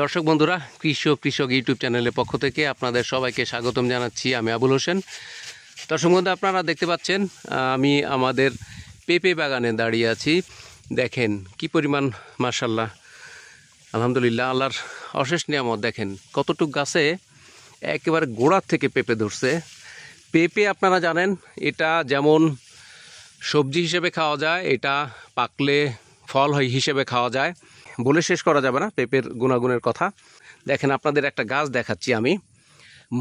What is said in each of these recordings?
দর্শক বন্ধুরা, কৃষক ইউটিউব চ্যানেলের পক্ষ থেকে আপনাদের সবাইকে স্বাগতম জানাচ্ছি। আমি আবুল হোসেন। দর্শক বন্ধু, আপনারা দেখতে পাচ্ছেন আমি আমাদের পেঁপে বাগানে দাঁড়িয়ে আছি। দেখেন কি পরিমাণ, মাশাআল্লাহ, আলহামদুলিল্লাহ, আল্লাহর অশেষ নিয়ামত। দেখেন কতটুক গাছে একেবারে গোড়ার থেকে পেঁপে ধরছে। পেঁপে আপনারা জানেন, এটা যেমন সবজি হিসেবে খাওয়া যায়, এটা পাকলে ফল হিসেবে খাওয়া যায়। বলে শেষ করা যাবে না পেঁপের গুণাগুণের কথা। দেখেন আপনাদের একটা গাছ দেখাচ্ছি আমি,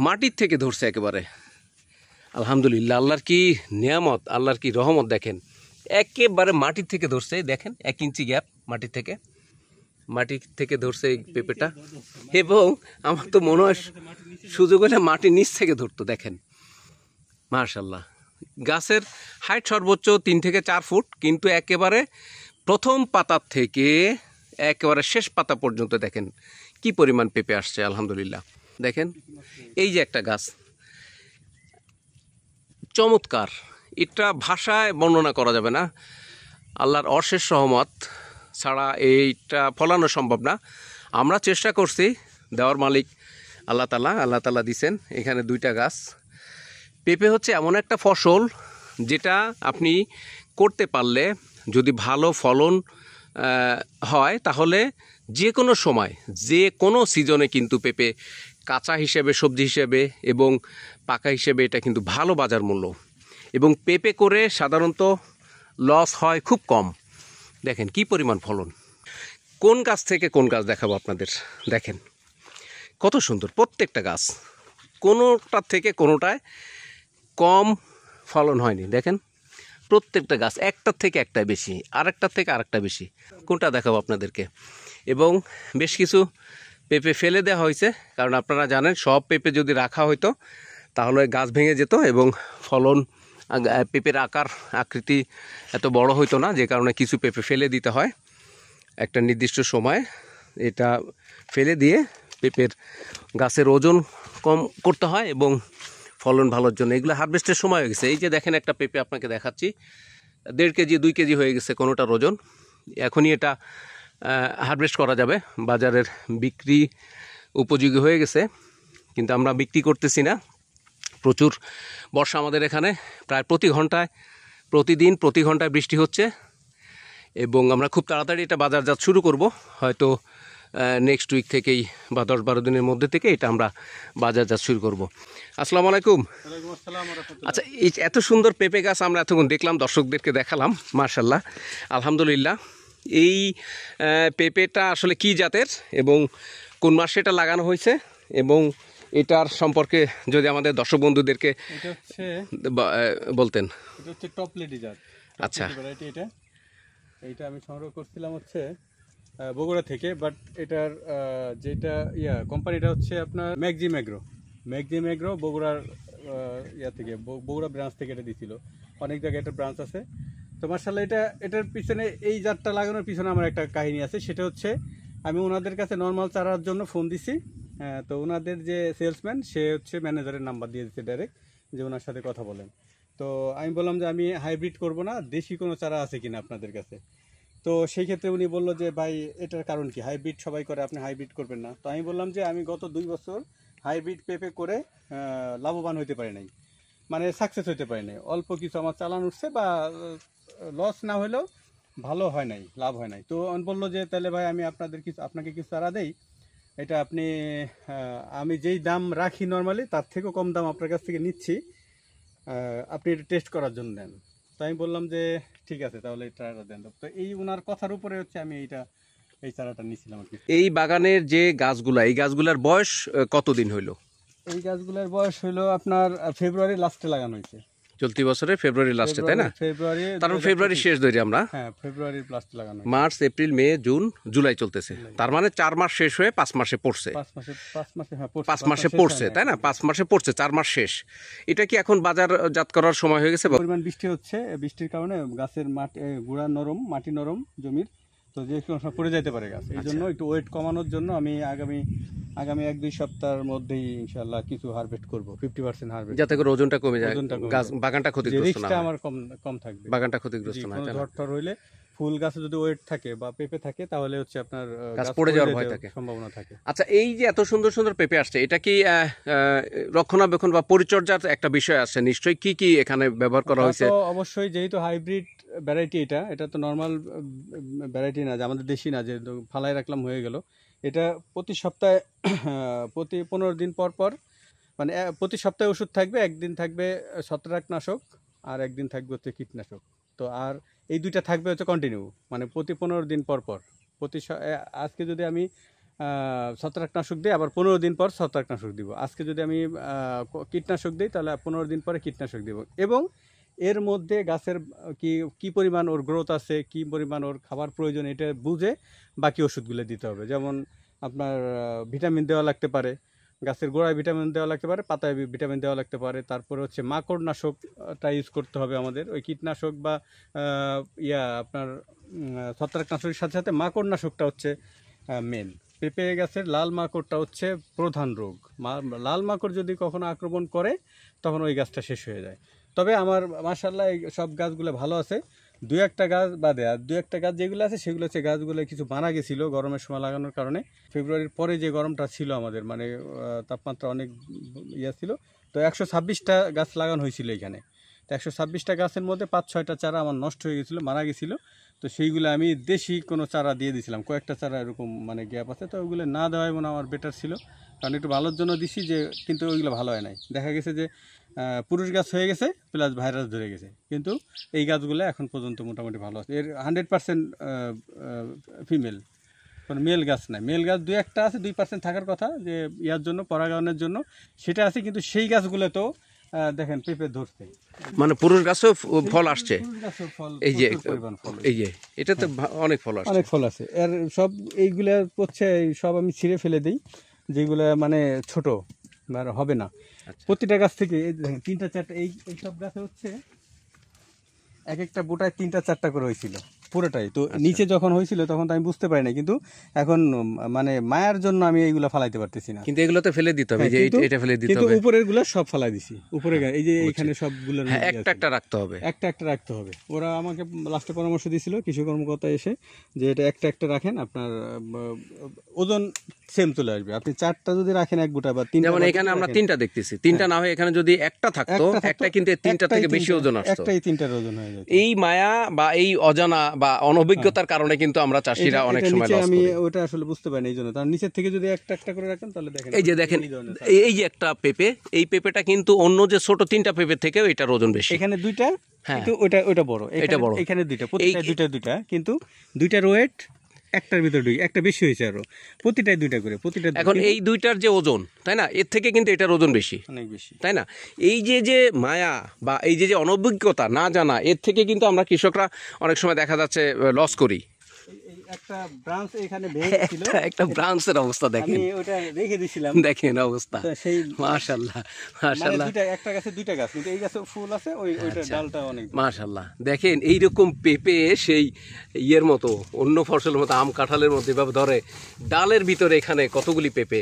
মাটির থেকে ধরছে একেবারে। আলহামদুলিল্লাহ, আল্লাহর কি নিয়ামত, আল্লাহর কি রহমত। দেখেন একেবারে মাটির থেকে ধরছে। দেখেন 1 ইঞ্চি গ্যাপ মাটি থেকে ধরছে এই পেঁপেটা। এবং আমার তো মনে হয় সুযোগ হলে মাটির নিচ থেকে ধরতো। দেখেন মাশাআল্লাহ, গাছের হাইট সর্বোচ্চ 3 থেকে 4 ফুট, কিন্তু একেবারে প্রথম পাতার থেকে একেবারে শেষ পাতা পর্যন্ত দেখেন কি পরিমাণ পেঁপে আসছে। আলহামদুলিল্লাহ, দেখেন এই যে একটা গাছ, চমৎকার। এটা ভাষায় বর্ণনা করা যাবে না। আল্লাহর অশেষ রহমত ছাড়া এইটা ফলানো সম্ভব না। আমরা চেষ্টা করছি, দেওয়ার মালিক আল্লাহ তাআলা দিছেন। এখানে 2টা গাছ। পেঁপে হচ্ছে এমন একটা ফসল যেটা আপনি করতে পারলে, যদি ভালো ফলন হয়, তাহলে যে কোনো সময়, যে কোনো সিজনে কিন্তু পেঁপে কাঁচা হিসেবে, সবজি হিসেবে এবং পাকা হিসেবে এটা কিন্তু ভালো বাজার মূল্য। এবং পেঁপে করে সাধারণত লস হয় খুব কম। দেখেন কি পরিমাণ ফলন। কোন গাছ থেকে কোন গাছ দেখাবো আপনাদের। দেখেন কত সুন্দর প্রত্যেকটা গাছ, কোনোটার থেকে কোনোটায় কম ফলন হয়নি। দেখেন প্রত্যেকটা গাছ একটার থেকে একটাই বেশি, আরেকটার থেকে আরেকটা বেশি। কোনটা দেখাবো আপনাদেরকে। এবং বেশ কিছু পেঁপে ফেলে দেওয়া হয়েছে, কারণ আপনারা জানেন সব পেঁপে যদি রাখা হতো তাহলে গাছ ভেঙে যেত এবং ফলন, পেঁপের আকৃতি এত বড় হইতো না, যে কারণে কিছু পেঁপে ফেলে দিতে হয় একটা নির্দিষ্ট সময়। এটা ফেলে দিয়ে পেঁপের গাছের ওজন কম করতে হয় এবং ফলন ভালোর জন্য। এগুলো হারভেস্টের সময় হয়ে গেছে। এই যে দেখেন একটা পেঁপে আপনাকে দেখাচ্ছি, 1.5 কেজি 2 কেজি হয়ে গেছে কোনোটার ওজন। এখনই এটা হারভেস্ট করা যাবে, বাজারের বিক্রি উপযোগী হয়ে গেছে, কিন্তু আমরা বিক্রি করতেছি না। প্রচুর বর্ষা আমাদের এখানে, প্রায় প্রতিদিন প্রতি ঘন্টায় বৃষ্টি হচ্ছে এবং আমরা খুব তাড়াতাড়ি এটা বাজারজাত শুরু করব। হয়তো নেক্সট উইক থেকেই বা 10-12 দিনের মধ্যে থেকে এটা আমরা বাজারজাত শুরু করব। আসসালামু আলাইকুম। আচ্ছা, এই এত সুন্দর পেঁপে গাছ আমরা এতক্ষণ দেখলাম, দর্শকদেরকে দেখালাম। মাশাআল্লাহ, আলহামদুলিল্লাহ। এই পেঁপেটা আসলে কি জাতের এবং কোন মাসে এটা লাগানো হয়েছে, এবং এটার সম্পর্কে যদি আমাদের দর্শক বন্ধুদেরকে বলতেন। এটা হচ্ছে টপ লেডি জাত। আচ্ছা, এইটা আমি সংগ্রহ করছিলাম হচ্ছে বগুড়া থেকে, বাট এটার যেটা কোম্পানিটা হচ্ছে আপনার ম্যাগজি বগুড়ার থেকে, বগুড়া ব্রাঞ্চ থেকে এটা দিছিল। অনেক জায়গায় একটা ব্রাঞ্চ আছে। তো মাশাআল্লাহ, এটার পিছনে, এই জাতটা লাগানোর পিছনে আমার একটা কাহিনী আছে। সেটা হচ্ছে আমি ওনাদের কাছে নর্মাল চারার জন্য ফোন দিছি। তো ওনাদের যে সেলসম্যান, সে হচ্ছে ম্যানেজারের নাম্বার দিয়ে দিচ্ছে ডাইরেক্ট, যে ওনার সাথে কথা বলেন। তো আমি বললাম যে আমি হাইব্রিড করব না, দেশি কোনো চারা আছে কিনা আপনাদের কাছে। তো সেই ক্ষেত্রে উনি বললো যে ভাই, এটার কারণ কি, হাইব্রিড সবাই করে, আপনি হাইব্রিড করবেন না। তো আমি বললাম যে আমি গত 2 বছর হাইব্রিড পেঁপে করে লাভবান হতে পারি নাই, মানে সাকসেস হতে পারি নাই। অল্প কিছু আমার চালান উঠছে, বা লস না হলেও ভালো হয় নাই, লাভ হয় নাই। তো আমি বললো যে তাহলে ভাই আমি আপনাকে কিছু চারা দেই, এটা আপনি, আমি যেই দাম রাখি নর্মালি তার থেকেও কম দাম আপনার কাছ থেকে নিচ্ছি, আপনি এটা টেস্ট করার জন্য নেন। তো আমি বললাম যে ঠিক আছে, তাহলে এই চারাটা দেন। তো এই ওনার কথার উপরে হচ্ছে আমি এই চারাটা নিয়েছিলাম আর কি। এই বাগানের যে গাছগুলা, এই গাছগুলার বয়স কতদিন হইল? এই গাছগুলোর বয়স হইলো আপনার ফেব্রুয়ারি লাস্টে লাগানো হয়েছে। চলতি বছরের ফেব্রুয়ারি লাস্টে, তাই না? তারপর ফেব্রুয়ারি শেষ ধরি আমরা। হ্যাঁ, ফেব্রুয়ারির লাস্টে লাগানো। মার্চ, এপ্রিল, মে, জুন, জুলাই চলতেছে। তার মানে 4 মাস শেষ হয়ে 5 মাসে পড়ছে। 5 মাসে পড়ছে, তাই না? 5 মাসে পড়ছে, 4 মাস শেষ। এটা কি এখন বাজারজাত করার সময় হয়ে গেছে? পরিমাণ বৃষ্টি হচ্ছে, বৃষ্টির কারণে গাছের গুঁড়া নরম, মাটি নরম জমির, তো যে কোনো সময় পড়ে যেতে পারে গাছ। এই জন্য একটু ওয়েট কমানোর জন্য আমি আগামী 1-2 সপ্তাহের মধ্যেই ইনশাআল্লাহ কিছু হারভেস্ট করব, 50% হারভেস্ট, যাতে করে ওজনটা কমে যায়, গাছ বাগানটা ক্ষতিগ্রস্ত না হয়। আমার কম থাকবে, বাগানটা ক্ষতিগ্রস্ত না হয়। ঝড় হইলে ফুল গাছে যদি ওয়েট থাকে বা পেঁপে থাকে তাহলে হচ্ছে আপনার গাছ পড়ে যাওয়ার ভয় থাকে। সম্ভাবনা থাকে। আচ্ছা, এই যে এত সুন্দর সুন্দর পেঁপে আসছে, এটা কি রক্ষণাবেক্ষণ বা পরিচর্যার একটা বিষয় আছে নিশ্চয়ই? কি কি এখানে ব্যবহার করা হয়েছে? তো অবশ্যই, যেহেতু হাইব্রিড ভ্যারাইটি, এটা তো নর্মাল ভ্যারাইটি না যে আমাদের দেশি না যে ফালাই রাখলাম হয়ে গেল। এটা প্রতি সপ্তাহে প্রতি 15 দিন পর পর, মানে প্রতি সপ্তাহে ওষুধ থাকবে, একদিন থাকবে ছত্রাকনাশক আর একদিন থাকবে হচ্ছে কীটনাশক। তো আর এই দুইটা থাকবে হচ্ছে কন্টিনিউ, মানে প্রতি 15 দিন পর পর। আজকে যদি আমি ছত্রাকনাশক দিই, আবার 15 দিন পর ছত্রাকনাশক দিব। আজকে যদি আমি কীটনাশক দিই, তাহলে 15 দিন পরে কীটনাশক দিব। এবং এর মধ্যে গাছের কি পরিমাণ ওর গ্রোথ আছে, কি পরিমাণ ওর খাবার প্রয়োজন, এটা বুঝে বাকি ওষুধগুলো দিতে হবে। যেমন আপনার ভিটামিন দেওয়া লাগতে পারে, গাছের গোড়ায় ভিটামিন দেওয়া লাগতে পারে, পাতায় ভিটামিন দেওয়া লাগতে পারে। তারপরে হচ্ছে মাকড়নাশকটা ইউজ করতে হবে আমাদের। ওই কীটনাশক বা আপনার ছত্রাকনাশকের সাথে সাথে মাকড়নাশকটা হচ্ছে মেন। পেঁপে গাছের লাল মাকড়টা হচ্ছে প্রধান রোগ। লাল মাকড় যদি কখনো আক্রমণ করে তখন ওই গাছটা শেষ হয়ে যায়। তবে আমার মাশাআল্লাহ এই সব গাছগুলো ভালো আছে। দু একটা গাছ বাদে, আর দু একটা গাছ যেগুলো আছে সেগুলো হচ্ছে গাছগুলো কিছু মারা গেছিলো গরমের সময় লাগানোর কারণে। ফেব্রুয়ারির পরে যে গরমটা ছিল আমাদের, মানে তাপমাত্রা অনেক ছিল, তো 126টা গাছ লাগানো হয়েছিল এখানে। তো 126টা গাছের মধ্যে 5-6টা চারা আমার নষ্ট হয়ে গেছিলো, মারা গেছিলো। তো সেইগুলো আমি দেশি কোনো চারা দিয়ে দিয়েছিলাম, কয়েকটা চারা এরকম মানে গ্যাপ আছে। তো ওইগুলো না দেওয়াই মনে আমার বেটার ছিল, কারণ একটু ভালোর জন্য দিছি যে, কিন্তু ওইগুলো ভালো হয় নাই। দেখা গেছে যে পুরুষ গাছ হয়ে গেছে প্লাস ভাইরাস ধরে গেছে, কিন্তু এই গাছগুলো এখন পর্যন্ত মোটামুটি ভালো আছে। এর 100% ফিমেল, কোনো মেল গাছ নাই। মেল গাছ 2-1টা আছে, 2% থাকার কথা যে ইয়ার জন্য, পরাগায়নের জন্য, সেটা আছে। কিন্তু সেই গাছগুলো তো দেখেন পেঁপে ধরছে, মানে পুরুষ গাছেও ফল আসছে। এই যে এই যে এটাতে অনেক ফল আসছে, অনেক ফল আছে। এর সব এইগুলা হচ্ছে সব আমি ছিঁড়ে ফেলে দিই, যেগুলা মানে ছোট আর হবে না। প্রতিটা গাছ থেকে এই দেখেন 3-4টা, এই সব গাছে হচ্ছে এক একটা বোটায় 3-4টা করে হয়েছিল পুরোটাই। তো নিচে যখন হয়েছিল তখন তো আমি বুঝতে পারি না, কিন্তু এখন মানে মায়ার জন্য আমি এইগুলা ফালাইতে পারতেছি না। কিন্তু এগুলোতে ফেলে দিতে হবে, যে এটা ফেলে দিতে হবে। কিন্তু উপরের গুলা সব ফালাই দিছি, উপরে এই যে এইখানে সবগুলোর একটা একটা রাখতে হবে, একটা একটা রাখতে হবে। ওরা আমাকে লাস্টে পরামর্শ দিয়েছিল কৃষি কর্মকর্তা এসে, যে এটা একটা একটা রাখেন, আপনার ওজন সেম চলে আসবে। আপনি 4টা যদি রাখেন এক গোটা, বা 3টা, যেমন এখানে আমরা 3টা দেখতেছি, 3টা না হয় এখানে যদি একটা থাকতো, একটা কিন্তু 3টা থেকে বেশি ওজন আসতো, একটাই 3টার ওজন হয়ে যায়। এই মায়া বা এই অজানা বা অনভিজ্ঞতার কারণে কিন্তু আমরা চাষিরা অনেক সময় লস করি। আমি ওটা আসলে বুঝতে পারি না, এই জন্য। তার নিচের থেকে যদি একটা একটা করে রাখেন তাহলে দেখেন, এই যে দেখেন, এই যে একটা পেঁপে, এই পেঁপেটা কিন্তু অন্য যে ছোট 3টা পেঁপে থেকেও এটার ওজন বেশি। এখানে 2টা, হ্যাঁ, কিন্তু ওটা বড়, এটা বড়। এখানে 2টা, প্রতিটা 2টা, কিন্তু 2টার ওয়েট একটার ভিতর একটা বেশি হয়েছে, আরো প্রতিটাই 2টা করে, প্রতিটা। এখন এই 2টার যে ওজন, তাই না, এর থেকে কিন্তু এটার ওজন বেশি, অনেক বেশি, তাই না? এই যে মায়া বা এই যে অনভিজ্ঞতা, না জানা, এর থেকে কিন্তু আমরা কৃষকরা অনেক সময় দেখা যাচ্ছে লস করি। একটা ব্রাঞ্চ এখানে ভেঙে ছিল, একটা ব্রাঞ্চের অবস্থা দেখেন, আমি ওটা রেখে দিয়েছিলাম, দেখেন অবস্থা। সেই মাশাআল্লাহ, মানে মাশাআল্লাহ। একটা গাছে 2টা গাছ, কিন্তু এই গাছে ফুল আছে, ওইটা ডালটা অনেক। মাশাআল্লাহ, দেখেন এইরকম পেঁপে সেই ইয়ের মতো, অন্য ফসলের মতো, আম কাঁঠালের মতো এভাবে ধরে ডালের ভিতরে এখানে কতগুলি পেঁপে।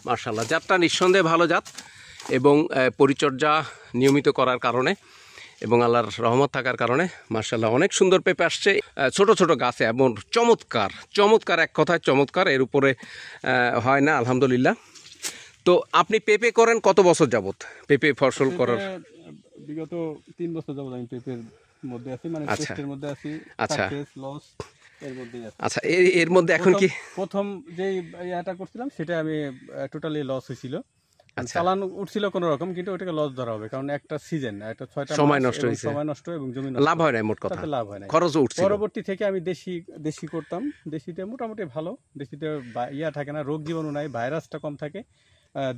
মাশাআল্লাহ, জাতটা নিঃসন্দেহে ভালো জাত, এবং পরিচর্যা নিয়মিত করার কারণে এবং আল্লাহর রহমত থাকার কারণে মাশাআল্লাহ অনেক সুন্দর পেঁপে আসছে। ছোট ছোট গাছে এবং চমৎকার, চমৎকার, এক কথায় চমৎকার, এর উপরে হয় না আলহামদুলিল্লাহ। তো আপনি পেঁপে করেন কত বছর যাবত? পেঁপে ফসল করার বিগত 3 বছর যাবত আমি পেঁপের মধ্যে আছি, মানে আচ্ছা, টেস্টের মধ্যে আছি, আচ্ছা, সাকসেস লস এর মধ্যেই আছি। আচ্ছা, এর মধ্যে এখন কি প্রথম যে ইয়াটা করছিলাম সেটা আমি টোটালি লস হয়েছিল, আচ্ছা, চালান উঠছিল কোনো রকম, কিন্তু ওটাকে লস ধরা হবে, কারণ একটা সিজন, একটা 6টা সময় নষ্ট হয়েছে, সময় নষ্ট এবং জমি লাভ হয় না, মোট কথা লাভ হয় না, খরচও উঠছে। পরবর্তী থেকে আমি দেশি করতাম। দেশিতে মোটামুটি ভালো, দেশিতে ইয়া থাকে না, রোগ জীবাণু নাই, ভাইরাসটা কম থাকে,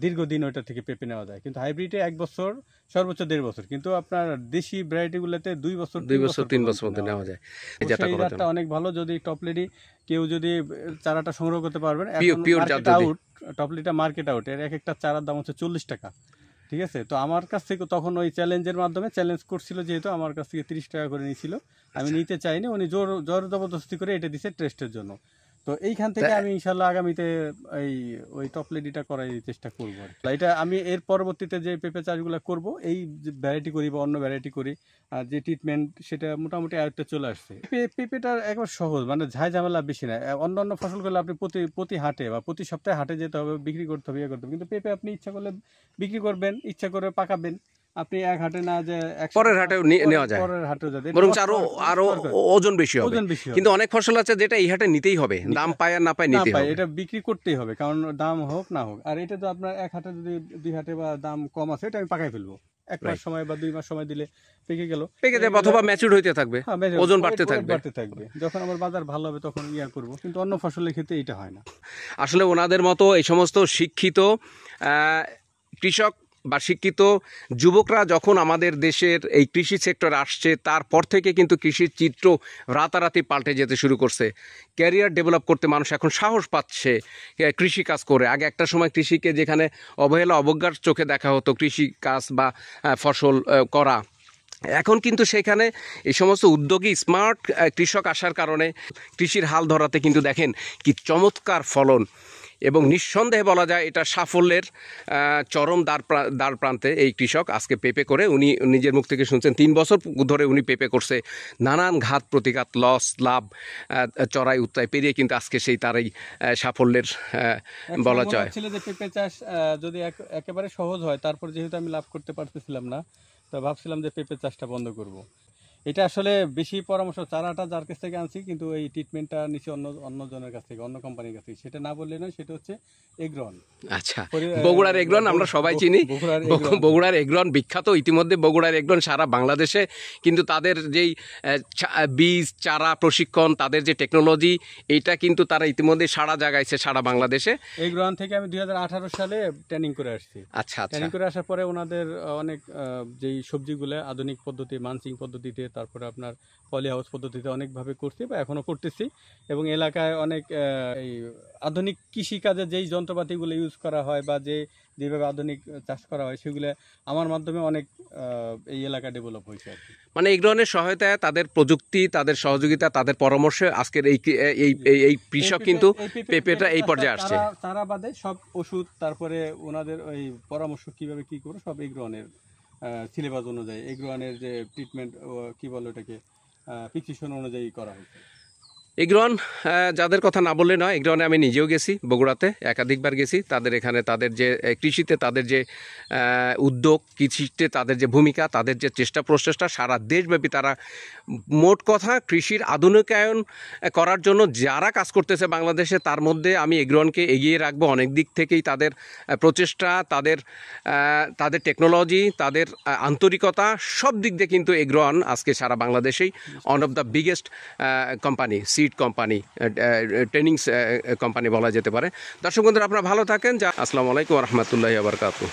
দীর্ঘদিন ওইটা থেকে পেঁপে নেওয়া যায়। কিন্তু হাইব্রিডে 1 বছর, সর্বোচ্চ 1.5 বছর, কিন্তু আপনার দেশি ভ্যারাইটিগুলোতে 2 বছর 3 বছর মধ্যে নেওয়া যায়। এই জাতটা অনেক ভালো। যদি টপলেডি কেউ যদি চারাটা সংগ্রহ করতে পারবেন, পিওর জাত, টপলিটা মার্কেট আউট, এর এক একটা চারার দাম হচ্ছে 40 টাকা, ঠিক আছে? তো আমার কাছ থেকে তখন ওই চ্যালেঞ্জের মাধ্যমে, চ্যালেঞ্জ করছিল যেহেতু, আমার কাছ থেকে 30 টাকা করে নিয়েছিল। আমি নিতে চাইনি, উনি জোর জবরদস্তি করে এটা দিছে টেস্টের জন্য। তো এইখান থেকে আমি ইনশাল্লাহ আগামীতে ওই টপ লেডিটা করার চেষ্টা করবো। এটা আমি এর পরবর্তীতে যে পেঁপে চাষগুলো করব, এই ভ্যারাইটি করি বা অন্য ভ্যারাইটি করি, আর যে ট্রিটমেন্ট সেটা মোটামুটি আয়ত্তে চলে আসছে। পেঁপেটা একবার সহজ, মানে ঝাই ঝামেলা বেশি না। অন্য ফসল করলে আপনি প্রতি হাটে বা প্রতি সপ্তাহে হাটে যেতে হবে, বিক্রি করতে হবে, করতে হবে। কিন্তু পেঁপে আপনি ইচ্ছা করলে বিক্রি করবেন, ইচ্ছা করে পাকাবেন, আপনি এক হাটে না যে পরের হাটেও নেওয়া যায়, পরের হাটেও যাবে, বরং আরো ওজন বেশি হবে। কিন্তু অনেক ফসল আছে যেটা এই হাটে নিতেই হবে, দাম পায় আর না পায় নিতেই হবে, এটা বিক্রি করতেই হবে, কারণ দাম হোক না হোক। আর এটা তো আপনার এক হাটে যদি 2 হাটে বা দাম কম আছে, এটা আমি পাকাই ফেলবো। 1 মাস সময় বা 2 মাস সময় দিলে পেকে গেল, পেকে যাবে অথবা ম্যাচিউর হইতে থাকবে, ওজন বাড়তে থাকবে। যখন আমার বাজার ভালো হবে তখন করব। কিন্তু অন্য ফসলের ক্ষেত্রে এটা হয় না। আসলে ওনাদের মতো এই সমস্ত শিক্ষিত কৃষক বা শিক্ষিত যুবকরা যখন আমাদের দেশের এই কৃষি সেক্টর আসছে, তারপর থেকে কিন্তু কৃষির চিত্র রাতারাতি পাল্টে যেতে শুরু করছে। ক্যারিয়ার ডেভেলপ করতে মানুষ এখন সাহস পাচ্ছে কৃষি কাজ করে। আগে একটা সময় কৃষিকে যেখানে অবহেলা অবজ্ঞার চোখে দেখা হতো, কৃষি কাজ বা ফসল করা, এখন কিন্তু সেখানে এই সমস্ত উদ্যোগী স্মার্ট কৃষক আসার কারণে কৃষির হাল ধরাতে কিন্তু দেখেন কি চমৎকার ফলন, এবং নিঃসন্দেহে বলা যায় এটা সাফল্যের চরম দ্বার প্রান্তে এই কৃষক আজকে পেঁপে করে। উনি নিজের মুখ থেকে শুনছেন 3 বছর ধরে উনি পেঁপে করছে, নানান ঘাত প্রতিঘাত, লস লাভ, চড়াই উত্তায় পেরিয়ে কিন্তু আজকে সেই তারই সাফল্যের বলা যায়। ছিল যে পেঁপে চাষ যদি একেবারে সহজ হয়, তারপর যেহেতু আমি লাভ করতে পারতেছিলাম না, তো ভাবছিলাম যে পেঁপে চাষটা বন্ধ করব। এটা আসলে বেশি পরামর্শ, চারাটা যার কাছ থেকে আনছি, কিন্তু এই ট্রিটমেন্টটা নিচে অন্য জনের কাছ থেকে, অন্য কোম্পানির কাছ থেকে। সেটা না বললে নয়, সেটা হচ্ছে এগ্রন। আচ্ছা, বগুড়ার এগ্রন আমরা সবাই চিনি। বগুড়ার এগ্রন বিখ্যাত, ইতিমধ্যে বগুড়ার এগ্রন সারা বাংলাদেশে কিন্তু তাদের যেই বীজ, চারা, প্রশিক্ষণ, তাদের যে টেকনোলজি, এইটা কিন্তু তারা ইতিমধ্যে সারা জায়গায়ছে সারা বাংলাদেশে। এগ্রন থেকে আমি 2018 সালে ট্রেনিং করে আসছি। আচ্ছা, ট্রেনিং করে আসার পরে ওনাদের অনেক যেই সবজিগুলো আধুনিক পদ্ধতি, মানচিং পদ্ধতিতে, তারপরে আপনার পলি হাউস পদ্ধতিতে অনেকভাবে করছি বা এখনও করতেছি। এবং এলাকায় অনেক এই আধুনিক কৃষিকাজে যেই যন্ত্রপাতিগুলো ইউজ করা হয় বা যেভাবে আধুনিক চাষ করা হয়, সেগুলো আমার মাধ্যমে অনেক এই এলাকা ডেভেলপ হয়েছে আর কি। মানে এই ধরনের সহায়তায়, তাদের প্রযুক্তি, তাদের সহযোগিতা, তাদের পরামর্শে আজকের এই কৃষক কিন্তু পেঁপেটা এই পর্যায়ে আসছে। তারা বাদে সব ওষুধ, তারপরে ওনাদের ওই পরামর্শ কিভাবে কি করো, সব এগ্রোয়ানের সিলেবাস অনুযায়ী, এগ্রোয়ানের যে ট্রিটমেন্ট কি বলে ওটাকে, প্রেসক্রিপশন অনুযায়ী করা হয়েছে। এগ্রন যাদের কথা না বললে নয়, এগ্রনে আমি নিজেও গেছি, বগুড়াতে একাধিকবার গেছি। তাদের এখানে তাদের যে কৃষিতে তাদের যে উদ্যোগ, কৃষিতে তাদের যে ভূমিকা, তাদের যে চেষ্টা প্রচেষ্টা, সারা দেশব্যাপী তারা মোট কথা কৃষির আধুনিকায়ন করার জন্য যারা কাজ করতেছে বাংলাদেশে, তার মধ্যে আমি এগ্রনকে এগিয়ে রাখবো। অনেক দিক থেকেই তাদের প্রচেষ্টা, তাদের টেকনোলজি, তাদের আন্তরিকতা, সব দিক দিয়ে কিন্তু এগ্রন আজকে সারা বাংলাদেশেই one of the biggest company, seed company, training company বলা যেতে পারে। দর্শক বন্ধুরা, আপনারা ভালো থাকেন। আসসালামু আলাইকুম ওয়া রাহমাতুল্লাহি ওয়া বারাকাতুহু।